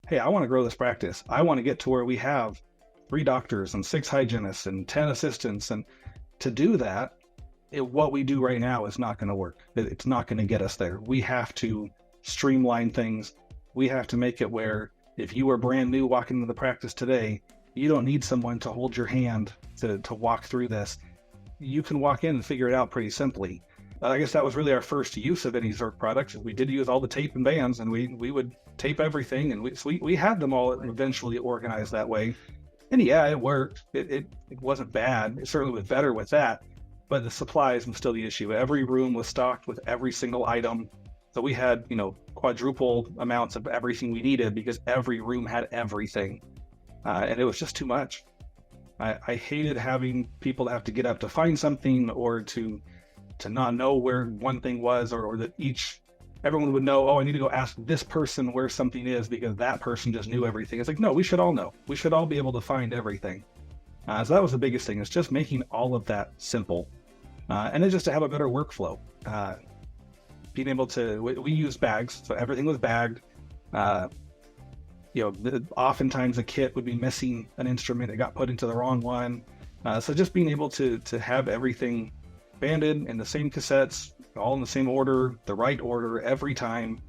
hey, I want to grow this practice. I want to get to where we have 3 doctors and 6 hygienists and 10 assistants. And to do that, what we do right now is not going to work. It's not going to get us there. We have to streamline things. We have to make it where if you are brand new walking into the practice today, you don't need someone to hold your hand to walk through this. You can walk in and figure it out pretty simply. I guess that was really our first use of any Zirc products. We did use all the tape and bands, and we would tape everything, and we had them all eventually organized that way. And yeah, it worked. It wasn't bad. It certainly was better with that, but the supplies was still the issue. Every room was stocked with every single item. So we had, quadruple amounts of everything we needed because every room had everything. And it was just too much. I hated having people have to get up to find something or to not know where one thing was, or that everyone would know, oh, I need to go ask this person where something is because that person just knew everything. It's like, no, we should all know. We should all be able to find everything. So that was the biggest thing, is just making all of that simple. And then just to have a better workflow. Being able to, we use bags, so everything was bagged. Oftentimes a kit would be missing an instrument, it got put into the wrong one. So just being able to have everything banded in the same cassettes, all in the same order, the right order every time,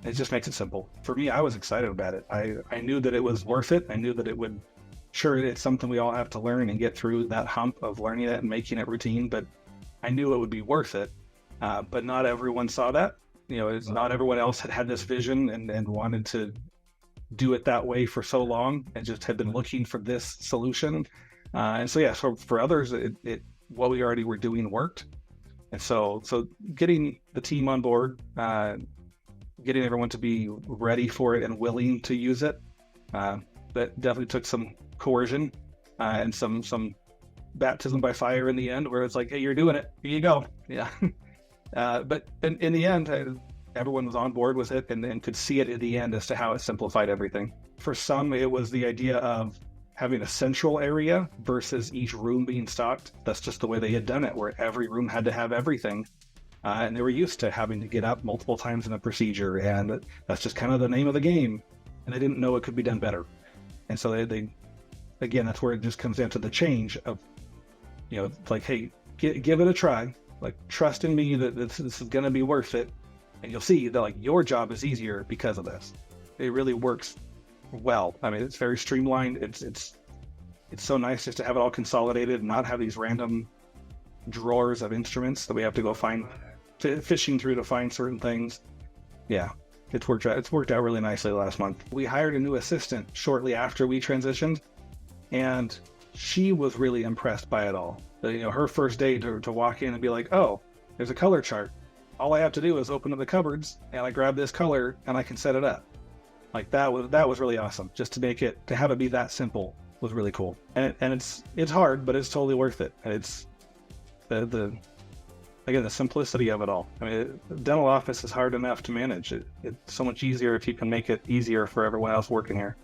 it just makes it simple. For me, I was excited about it. I knew that it was worth it. I knew that it's something we all have to learn and get through that hump of learning it and making it routine, but I knew it would be worth it. But not everyone saw that. Not everyone else had this vision and wanted to do it that way for so long and just had been looking for this solution. So for others, what we already were doing worked. And so getting the team on board, getting everyone to be ready for it and willing to use it, that definitely took some coercion and some baptism by fire in the end, where it's like, hey, you're doing it, here you go. Yeah. But in the end, everyone was on board with it and could see it at the end as to how it simplified everything. For some, it was the idea of having a central area versus each room being stocked. That's just the way they had done it, where every room had to have everything. And they were used to having to get up multiple times in a procedure, and that's just kind of the name of the game. And they didn't know it could be done better. And so they again, that's where it just comes down to the change of, it's like, hey, give it a try. Like, trust in me that this is going to be worth it. And you'll see that your job is easier because of this. It really works well. I mean, it's very streamlined. It's so nice just to have it all consolidated and not have these random drawers of instruments that we have to go fishing through to find certain things. Yeah, it's worked out really nicely last month. We hired a new assistant shortly after we transitioned, and she was really impressed by it all. Her first day to walk in and be like, oh, there's a color chart. All I have to do is open up the cupboards and I grab this color and I can set it up. Like, that was really awesome. Just to have it be that simple was really cool. And it's hard, but it's totally worth it. And it's the simplicity of it all. I mean, the dental office is hard enough to manage. It's so much easier if you can make it easier for everyone else working here.